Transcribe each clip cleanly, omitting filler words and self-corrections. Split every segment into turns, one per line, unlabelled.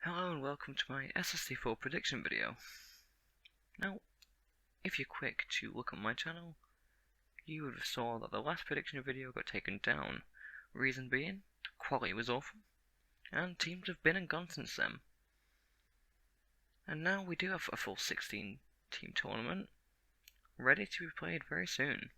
Hello and welcome to my SST4 prediction video. Now, if you're quick to look at my channel, you would have saw that the last prediction video got taken down. Reason being, quality was awful, and teams have been and gone since then. And now we do have a full 16 team tournament, ready to be played very soon.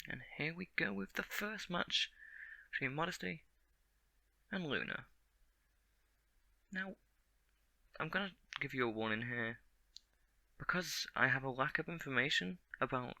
And here we go with the first match between Modesty and Luna. Now, I'm gonna give you a warning here, because I have a lack of information about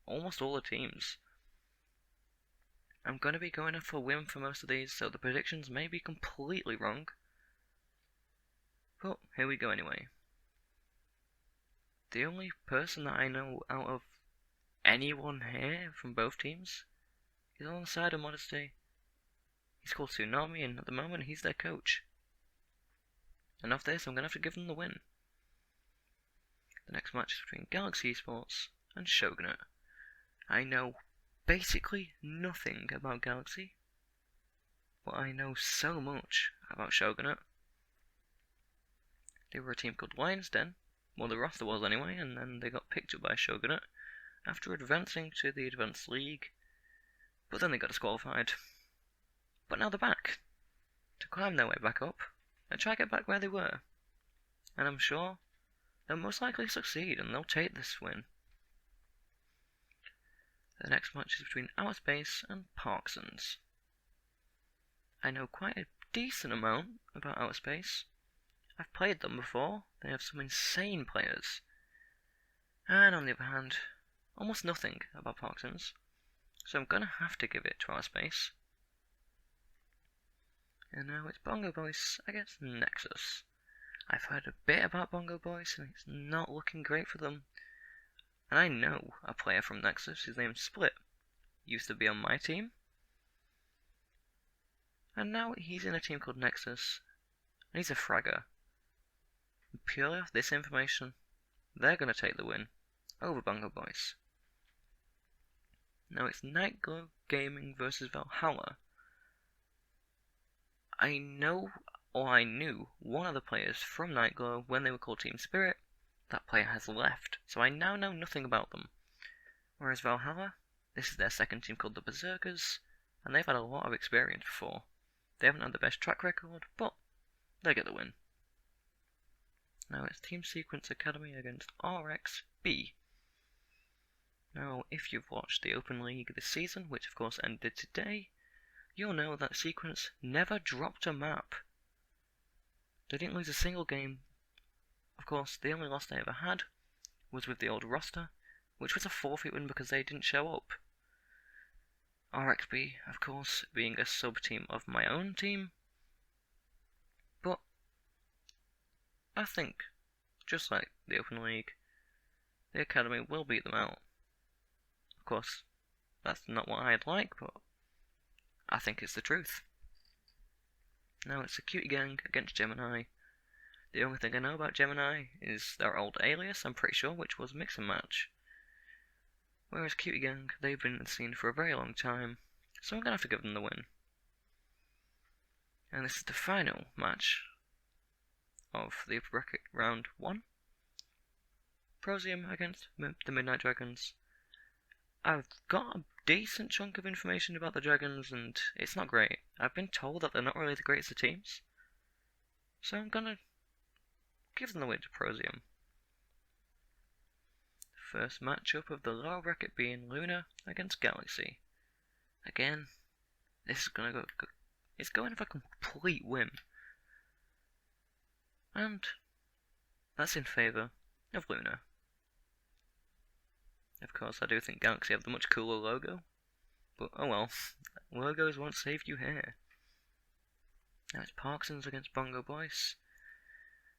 almost all the teams. I'm gonna be going off a whim for most of these, so the predictions may be completely wrong. But here we go anyway. The only person that I know out of anyone here from both teams is on the side of Modesty. He's called Tsunami, and at the moment he's their coach. And of this, I'm going to have to give them the win. The next match is between Galaxy Esports and Shogunate. I know basically nothing about Galaxy, but I know so much about Shogunate. They were a team called Lion's Den, well the roster was anyway, and then they got picked up by Shogunate after advancing to the Advanced League, but then they got disqualified. But now they're back, to climb their way back up, and try to get back where they were. And I'm sure they'll most likely succeed, and they'll take this win. The next match is between Outerspace and Parksons. I know quite a decent amount about Outerspace. I've played them before. They have some insane players. And on the other hand, almost nothing about Parksons. So I'm gonna have to give it to Outerspace. And now it's Bongo Boys against Nexus. I've heard a bit about Bongo Boys, and it's not looking great for them. And I know a player from Nexus, his name's Split. Used to be on my team. And now he's in a team called Nexus, and he's a fragger. And purely off this information, they're going to take the win over Bongo Boys. Now it's Nightglow Gaming versus Valhalla. I know, or I knew, one of the players from Nightglow when they were called Team Spirit. That player has left, so I now know nothing about them. Whereas Valhalla, this is their second team called the Berserkers, and they've had a lot of experience before. They haven't had the best track record, but they get the win. Now it's Team Sequence Academy against RXB. Now, if you've watched the Open League this season, which of course ended today, you'll know that Sequence never dropped a map. They didn't lose a single game. Of course, the only loss they ever had was with the old roster, which was a forfeit win because they didn't show up. RXB, of course, being a sub-team of my own team. But I think, just like the Open League, the Academy will beat them out. Of course, that's not what I'd like, but I think it's the truth. Now it's the Cutie Gang against Gemini. The only thing I know about Gemini is their old alias, I'm pretty sure, which was Mix and Match. Whereas Cutie Gang, they've been in the scene for a very long time, so I'm going to have to give them the win. And this is the final match of the upper bracket round 1. Prosium against the Midnight Dragons. I've got a decent chunk of information about the Dragons, and it's not great. I've been told that they're not really the greatest of teams, so I'm gonna give them the win to Prosium. The first matchup of the lower bracket being Luna against Galaxy. Again, this is gonna go. It's going for a complete win, and that's in favour of Luna. Of course, I do think Galaxy have the much cooler logo, but oh well, logos won't save you here. Now it's Parksons against Bongo Boys,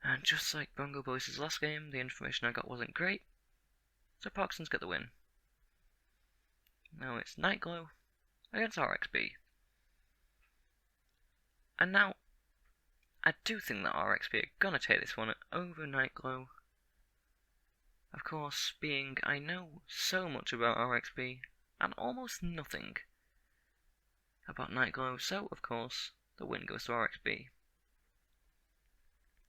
and just like Bongo Boys' last game, the information I got wasn't great, so Parksons get the win. Now it's Nightglow against RXB. And now, I do think that RXB are gonna take this one over Nightglow. Of course, being I know so much about RXB and almost nothing about Nightglow, so of course the win goes to RXB.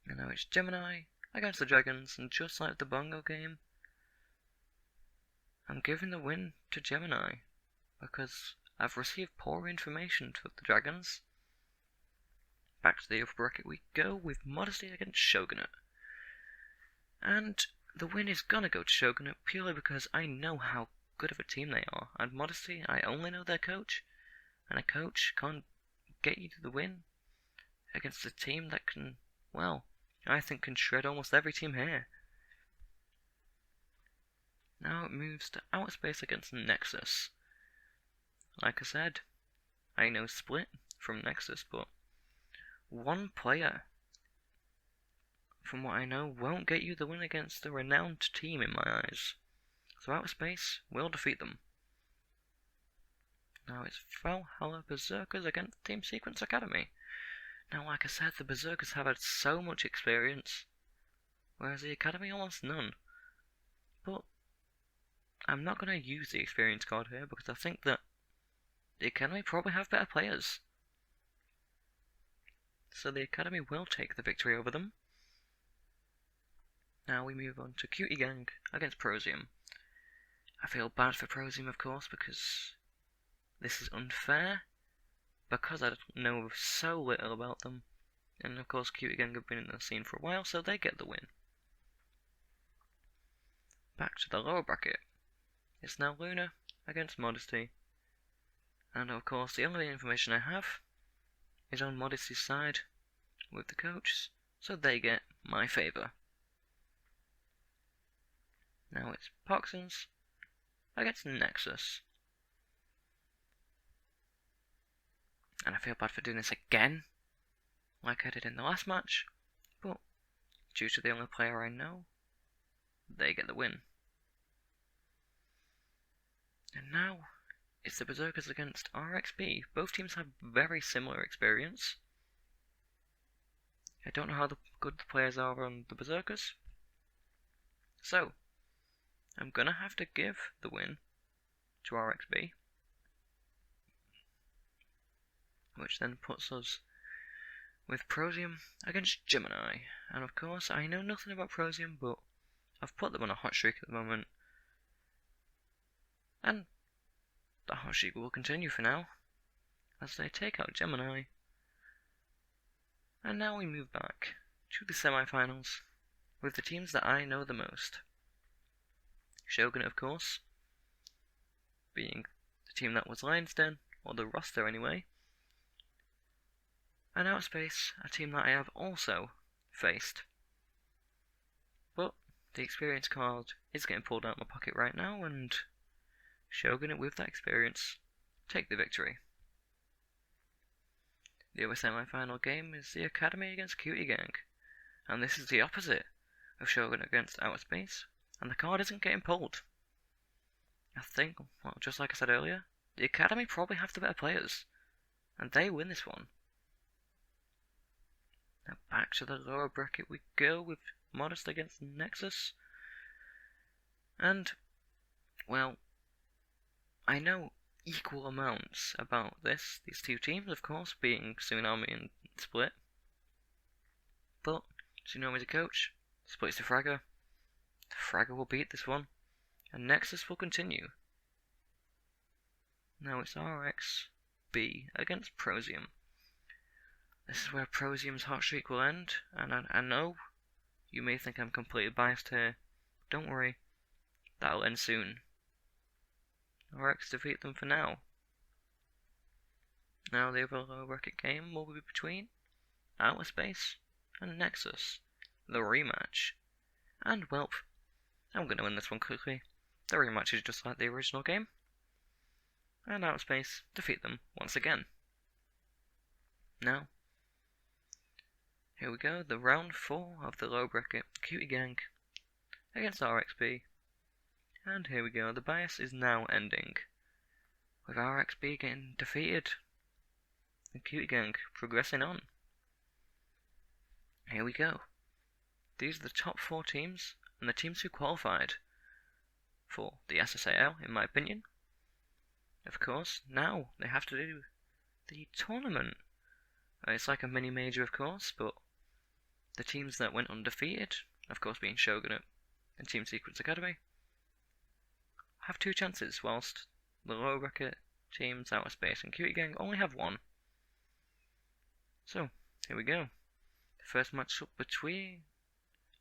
And now it's Gemini against the Dragons, and just like the Bongo game, I'm giving the win to Gemini because I've received poor information to the Dragons. Back to the upper bracket we go with Modesty against Shogunate. And the win is gonna go to Shogunate purely because I know how good of a team they are. And Modesty, I only know their coach, and a coach can't get you to the win against a team that can, well, I think can shred almost every team here. Now it moves to Outer Space against Nexus. Like I said, I know Split from Nexus, but one player, from what I know, won't get you the win against a renowned team in my eyes. So Outer Space will defeat them. Now it's Valhalla Berserkers against Team Sequence Academy. Now, like I said, the Berserkers have had so much experience, whereas the Academy almost none. But I'm not going to use the experience card here because I think that the Academy probably have better players. So the Academy will take the victory over them. Now we move on to Cutie Gang against Prosium. I feel bad for Prosium, of course, because this is unfair, because I know so little about them. And of course Cutie Gang have been in the scene for a while, so they get the win. Back to the lower bracket. It's now Luna against Modesty. And of course the only information I have is on Modesty's side with the coach, so they get my favour. Now it's Poxons against Nexus. And I feel bad for doing this again, like I did in the last match, but due to the only player I know, they get the win. And now it's the Berserkers against RXB. Both teams have very similar experience. I don't know how good the players are on the Berserkers, so I'm gonna have to give the win to RXB, which then puts us with Prosium against Gemini. And of course, I know nothing about Prosium, but I've put them on a hot streak at the moment, and the hot streak will continue for now as they take out Gemini. And now we move back to the semi-finals with the teams that I know the most. Shogun, of course, being the team that was Lion's Den, or the roster anyway. And Outer Space, a team that I have also faced. But the experience card is getting pulled out of my pocket right now, and Shogun, with that experience, take the victory. The other semi-final game is the Academy against Cutie Gang, and this is the opposite of Shogun against Outer Space, and the card isn't getting pulled. I think, well, just like I said earlier, the Academy probably have the better players, and they win this one. Now back to the lower bracket we go with Modest against Nexus, and, well, I know equal amounts about these two teams, of course, being Tsunami and Split. But Tsunami's a coach, Split's the fragger. The fragger will beat this one, and Nexus will continue. Now it's RXB against Prosium. This is where Prosium's hot streak will end, and I know you may think I'm completely biased here. Don't worry, that'll end soon. RX defeat them for now. Now the other low bracket game will be between Outer Space and Nexus, the rematch. And well, I'm going to win this one quickly. The rematch is just like the original game, and Outer Space defeat them once again. Now, here we go, the round 4 of the low bracket, Cutie Gang against RXB. And here we go, the bias is now ending, with RXB getting defeated, and Cutie Gang progressing on. Here we go. These are the top 4 teams, and the teams who qualified for the SSAL, in my opinion. Of course, now they have to do the tournament. It's like a mini-major, of course, but the teams that went undefeated, of course being Shogunate and Team Sequence Academy, have 2 chances, whilst the low bracket teams, Outer Space and Cutie Gang, only have 1. So, here we go. The first matchup between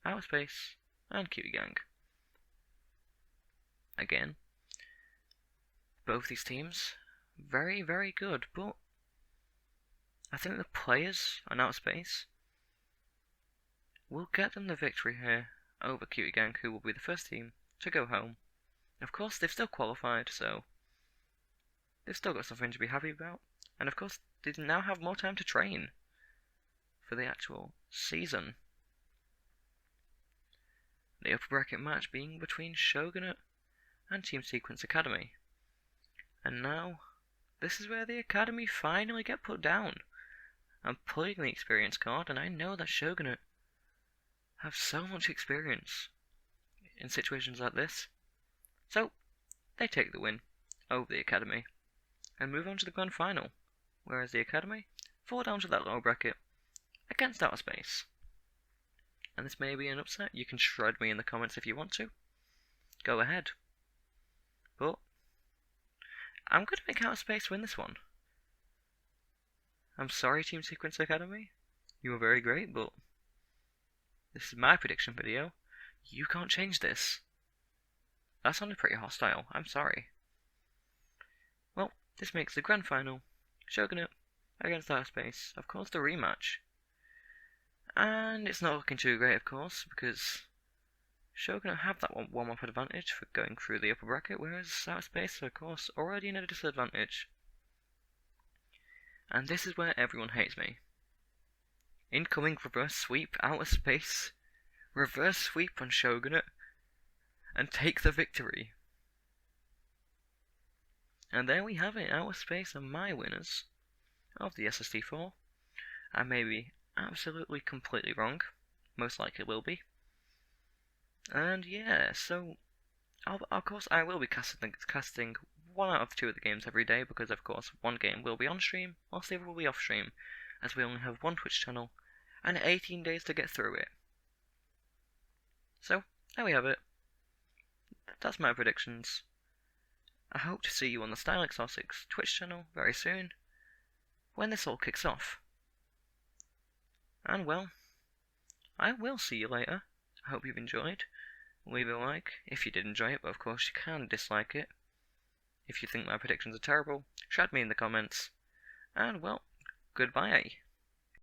Outer Space and Cutie Gang. Again, both these teams, very, very good, but I think the players on Outer Space will get them the victory here over Cutie Gang, who will be the first team to go home. Of course, they've still qualified, so they've still got something to be happy about. And of course, they now have more time to train for the actual season. The upper bracket match being between Shogunate and Team Sequence Academy. And now, this is where the Academy finally get put down. I'm playing the experience card, and I know that Shogunate have so much experience in situations like this. So, they take the win over the Academy and move on to the grand final, whereas the Academy fall down to that lower bracket against Outer Space. And this may be an upset. You can shred me in the comments if you want to. Go ahead. But I'm going to make Outer Space win this one. I'm sorry, Team Sequence Academy. You were very great, but this is my prediction video. You can't change this. That sounded pretty hostile. I'm sorry. Well, this makes the grand final Shogunate against Outer Space. Of course, the rematch. And it's not looking too great, of course, because Shogunate have that warm-up advantage for going through the upper bracket, whereas Outer Space are, of course, already in a disadvantage. And this is where everyone hates me. Incoming reverse sweep, Outer Space, reverse sweep on Shogunate, and take the victory. And there we have it, Outer Space are my winners of the SST4. I may be absolutely completely wrong, most likely will be. And yeah, so of course I will be casting 1 out of 2 of the games every day, because of course one game will be on stream, whilst the other will be off stream, as we only have 1 Twitch channel and 18 days to get through it. So, there we have it. That's my predictions. I hope to see you on the StyleXR6 Twitch channel very soon, when this all kicks off. And well, I will see you later. I hope you've enjoyed. Leave a like if you did enjoy it, but of course you can dislike it. If you think my predictions are terrible, shred me in the comments. And well, goodbye.